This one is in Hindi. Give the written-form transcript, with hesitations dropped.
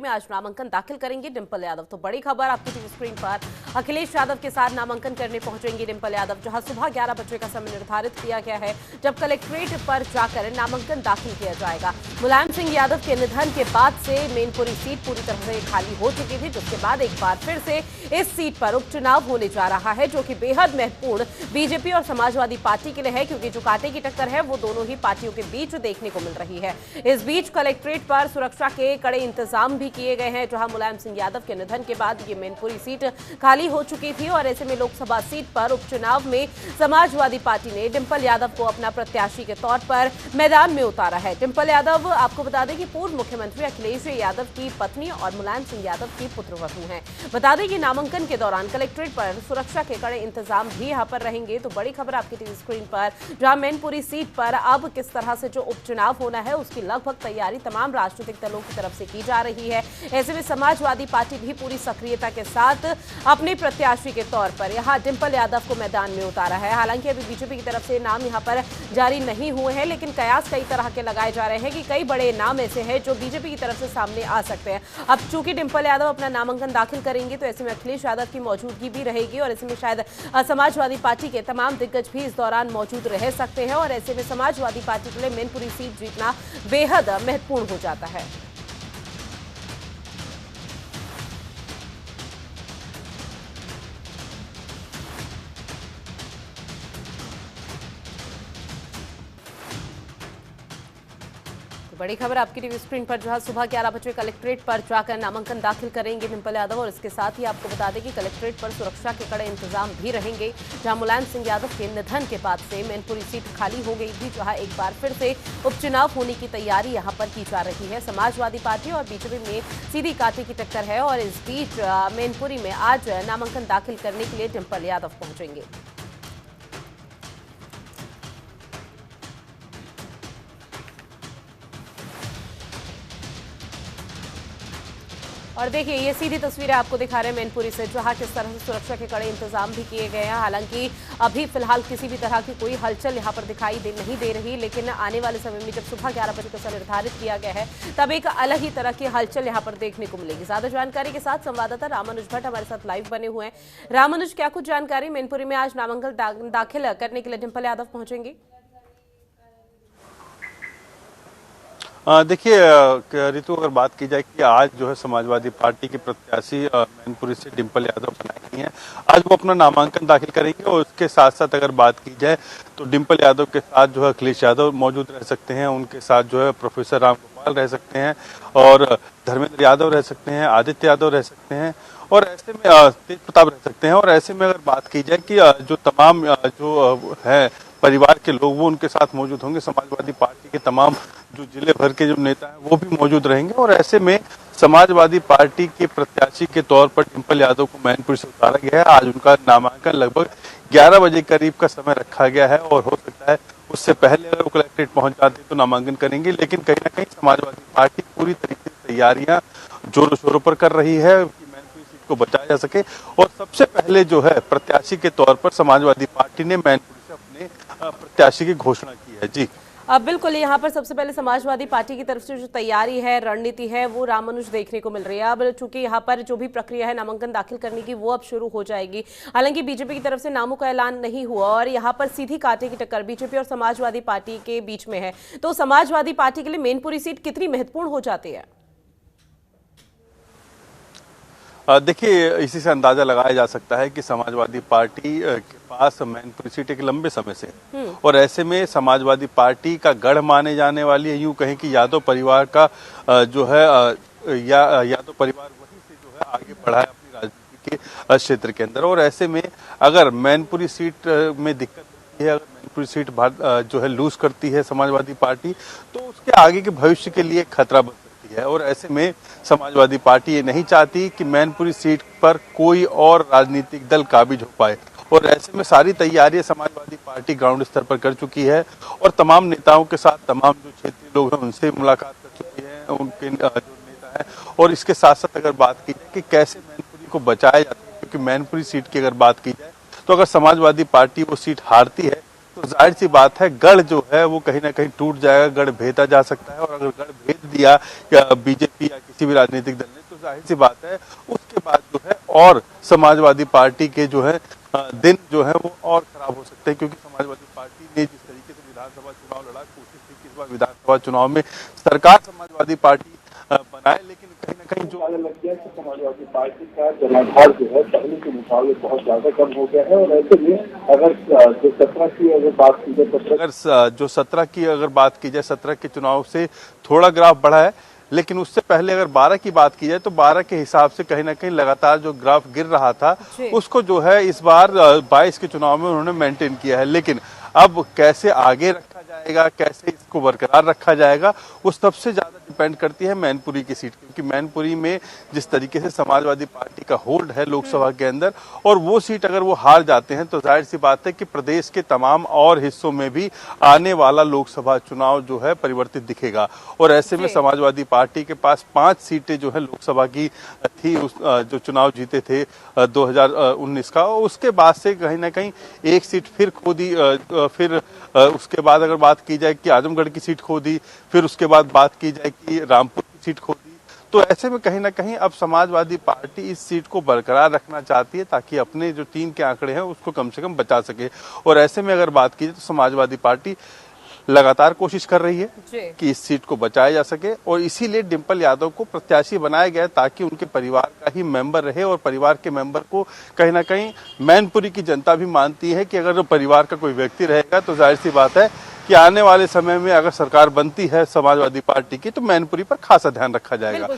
में आज नामांकन दाखिल करेंगी डिंपल यादव। तो बड़ी खबर आपकी टीवी स्क्रीन पर, अखिलेश यादव के साथ नामांकन करने पहुंचेंगी डिंपल यादव, जहां सुबह 11 बजे का समय निर्धारित किया गया है जब कलेक्ट्रेट पर जाकर नामांकन दाखिल किया जाएगा। मुलायम सिंह यादव के निधन के बाद से मैनपुरी सीट पूरी तरह से खाली हो चुकी थी, जिसके बाद एक बार फिर से इस सीट पर उपचुनाव होने जा रहा है, जो कि बेहद महत्वपूर्ण बीजेपी और समाजवादी पार्टी के लिए है, क्योंकि जो कांटे की टक्कर है वो दोनों ही पार्टियों के बीच देखने को मिल रही है। इस बीच कलेक्ट्रेट पर सुरक्षा के कड़े इंतजाम भी किए गए हैं, जहां मुलायम सिंह यादव के निधन के बाद ये मैनपुरी सीट खाली हो चुकी थी और ऐसे में लोकसभा सीट पर उपचुनाव में समाजवादी पार्टी ने डिंपल यादव को अपना प्रत्याशी के तौर पर मैदान में उतारा है। डिंपल यादव आपको बता दें कि पूर्व मुख्यमंत्री अखिलेश यादव की पत्नी और मुलायम सिंह यादव की पुत्रवधू हैं। बता दें कि नामांकन के दौरान कलेक्ट्रेट पर सुरक्षा के कड़े इंतजाम भी यहां पर रहेंगे। तो बड़ी खबर आपकी टीवी स्क्रीन पर, जहां मैनपुरी सीट पर अब किस तरह से जो उपचुनाव होना है उसकी लगभग तैयारी तमाम राजनीतिक दलों की तरफ से की जा रही है। ऐसे में समाजवादी पार्टी भी पूरी सक्रियता के साथ अपने प्रत्याशी के तौर पर यहां डिंपल यादव को मैदान में उतारा है। हालांकि अभी बीजेपी की तरफ से नाम यहां पर जारी नहीं हुए हैं, लेकिन कयास कई तरह के लगाए जा रहे हैं कि कई बड़े नाम ऐसे हैं जो बीजेपी की तरफ से सामने आ सकते हैं। अब चूंकि डिंपल यादव अपना नामांकन दाखिल करेंगे तो ऐसे में अखिलेश यादव की मौजूदगी भी रहेगी और ऐसे में शायद समाजवादी पार्टी के तमाम दिग्गज भी इस दौरान मौजूद रह सकते हैं और ऐसे में समाजवादी पार्टी के लिए मैनपुरी सीट जीतना बेहद महत्वपूर्ण हो जाता है। बड़ी खबर आपकी टीवी स्क्रीन पर, जहां सुबह 11 बजे कलेक्ट्रेट पर जाकर नामांकन दाखिल करेंगे डिंपल यादव और इसके साथ ही आपको बता दें कि कलेक्ट्रेट पर सुरक्षा के कड़े इंतजाम भी रहेंगे, जहां मुलायम सिंह यादव के निधन के बाद से मैनपुरी सीट खाली हो गई थी, जहां एक बार फिर से उपचुनाव होने की तैयारी यहां पर की जा रही है। समाजवादी पार्टी और बीजेपी में सीधी कांटे की टक्कर है और इस बीच मैनपुरी में आज नामांकन दाखिल करने के लिए डिंपल यादव पहुंचेंगे। और देखिए ये सीधी तस्वीरें आपको दिखा रहे हैं मैनपुरी से, जहां किस तरह से सुरक्षा के कड़े इंतजाम भी किए गए हैं। हालांकि अभी फिलहाल किसी भी तरह की कोई हलचल यहां पर दिखाई नहीं दे रही, लेकिन आने वाले समय में जब सुबह 11 बजे का समय निर्धारित किया गया है तब एक अलग ही तरह की हलचल यहां पर देखने को मिलेगी। ज्यादा जानकारी के साथ संवाददाता रामानुज भट्ट हमारे साथ लाइव बने हुए हैं। रामानुज, क्या कुछ जानकारी, मैनपुरी में आज नामांकन दाखिल करने के लिए डिंपल यादव पहुंचेंगे? देखिए ऋतु, अगर बात की जाए कि आज जो है समाजवादी पार्टी के प्रत्याशी मैनपुरी से डिंपल यादव बनाई गई हैं, आज वो अपना नामांकन दाखिल करेंगे और उसके साथ साथ अगर बात की जाए तो डिंपल यादव के साथ जो है अखिलेश यादव मौजूद रह सकते हैं, उनके साथ जो है प्रोफेसर राम गोपाल रह सकते हैं और धर्मेंद्र यादव रह सकते हैं, आदित्य यादव रह सकते हैं और ऐसे में तेज प्रताप रह सकते हैं। और ऐसे में अगर बात की जाए कि जो तमाम जो है परिवार के लोग वो उनके साथ मौजूद होंगे, समाजवादी पार्टी के तमाम जो जिले भर के जो नेता हैं वो भी मौजूद रहेंगे और ऐसे में समाजवादी पार्टी के प्रत्याशी के तौर पर डिंपल यादव को मैनपुरी से उतारा गया है। आज उनका नामांकन लगभग 11 बजे करीब का समय रखा गया है और हो सकता है उससे पहले अगर वो कलेक्ट्रेट पहुंच जाते तो नामांकन करेंगे, लेकिन कहीं ना कहीं समाजवादी पार्टी पूरी तरीके से तैयारियां जोरों शोरों पर कर रही है कि मैनपुरी सीट को बचाया जा सके। और सबसे पहले जो है प्रत्याशी के तौर पर समाजवादी पार्टी ने मैनपुरी से अपने प्रत्याशी की घोषणा की है। जी अब बिल्कुल यहाँ पर सबसे पहले समाजवादी पार्टी की तरफ से जो तैयारी है, रणनीति है, वो रामानुज देखने को मिल रही है। अब चूंकि यहाँ पर जो भी प्रक्रिया है नामांकन दाखिल करने की वो अब शुरू हो जाएगी। हालांकि बीजेपी की तरफ से नामों का ऐलान नहीं हुआ और यहाँ पर सीधी कांटे की टक्कर बीजेपी और समाजवादी पार्टी के बीच में है। तो समाजवादी पार्टी के लिए मैनपुरी सीट कितनी महत्वपूर्ण हो जाती है? देखिए इसी से अंदाजा लगाया जा सकता है कि समाजवादी पार्टी के पास मैनपुरी सीट एक लंबे समय से और ऐसे में समाजवादी पार्टी का गढ़ माने जाने वाली है, यूं कहें कि यादव परिवार का जो है यादव परिवार वहीं से जो है आगे बढ़ा है अपनी राजनीति के क्षेत्र के अंदर। और ऐसे में अगर मैनपुरी सीट में दिक्कत होती है, अगर मैनपुरी सीट जो है लूज करती है समाजवादी पार्टी, तो उसके आगे के भविष्य के लिए खतरा बन सकती है। और ऐसे में समाजवादी पार्टी ये नहीं चाहती कि मैनपुरी सीट पर कोई और राजनीतिक दल काबिज हो पाए और ऐसे में सारी तैयारियां समाजवादी पार्टी ग्राउंड स्तर पर कर चुकी है और तमाम नेताओं के साथ, तमाम जो क्षेत्रीय लोग हैं उनसे मुलाकात कर चुकी है, उनके जो नेता हैं। और इसके साथ साथ अगर बात की जाए कि कैसे मैनपुरी को बचाया जाता है, क्योंकि मैनपुरी सीट की अगर बात की जाए तो अगर समाजवादी पार्टी वो सीट हारती है तो जाहिर सी बात है गढ़ जो है वो कहीं ना कहीं टूट जाएगा, गढ़ भेदा जा सकता है। और अगर गढ़ भेद दिया या बीजेपी या किसी भी राजनीतिक दल ने, तो जाहिर सी बात है उसके बाद जो है और समाजवादी पार्टी के जो है दिन जो है वो और खराब हो सकते हैं। क्योंकि समाजवादी पार्टी ने जिस तरीके से विधानसभा चुनाव लड़ा, कोशिश थी कि इस बार विधानसभा चुनाव में सरकार समाजवादी पार्टी बनाए, लेकिन कहीं ना कहीं जो लग गया कि समाजवादी पार्टी का जनाधार जो है पहले के मुकाबले बहुत ज्यादा कम हो गया है। और ऐसे में अगर जो 17 की अगर बात की जाए, अगर जो 17 की अगर बात की जाए, 17 के चुनाव से थोड़ा ग्राफ बढ़ा है, लेकिन उससे पहले अगर 12 की बात की जाए तो 12 के हिसाब से कहीं ना कहीं लगातार जो ग्राफ गिर रहा था उसको जो है इस बार 22 के चुनाव में उन्होंने मेंटेन किया है। लेकिन अब कैसे आगे रखा जाएगा, कैसे इसको बरकरार रखा जाएगा, वो सबसे ज्यादा डिपेंड करती है मैनपुरी की सीट, क्योंकि मैनपुरी में जिस तरीके से समाजवादी पार्टी का होल्ड है लोकसभा के अंदर, और वो सीट अगर वो हार जाते हैं तो जाहिर सी बात है कि प्रदेश के तमाम और हिस्सों में भी आने वाला लोकसभा चुनाव जो है परिवर्तित दिखेगा। और ऐसे में समाजवादी पार्टी के पास 5 सीटें जो है लोकसभा की थी, जो चुनाव जीते थे 2019 का, उसके बाद से कहीं ना कहीं एक सीट फिर खो दी। फिर उसके बाद अगर बात की जाए कि आजमगढ़ की सीट खो दी, फिर उसके बाद बात की जाए कि रामपुर की सीट खो दी। तो ऐसे में कहीं ना कहीं अब समाजवादी पार्टी इस सीट को बरकरार रखना चाहती है ताकि अपने जो टीम के आंकड़े हैं उसको कम से कम बचा सके। और ऐसे में अगर बात की जाए तो समाजवादी पार्टी लगातार कोशिश कर रही है कि इस सीट को बचाया जा सके, और इसीलिए डिंपल यादव को प्रत्याशी बनाया गया ताकि उनके परिवार का ही मेंबर रहे। और परिवार के मेंबर को कहीं ना कहीं मैनपुरी की जनता भी मानती है कि अगर परिवार का कोई व्यक्ति रहेगा तो जाहिर सी बात है कि आने वाले समय में अगर सरकार बनती है समाजवादी पार्टी की तो मैनपुरी पर खासा ध्यान रखा जाएगा।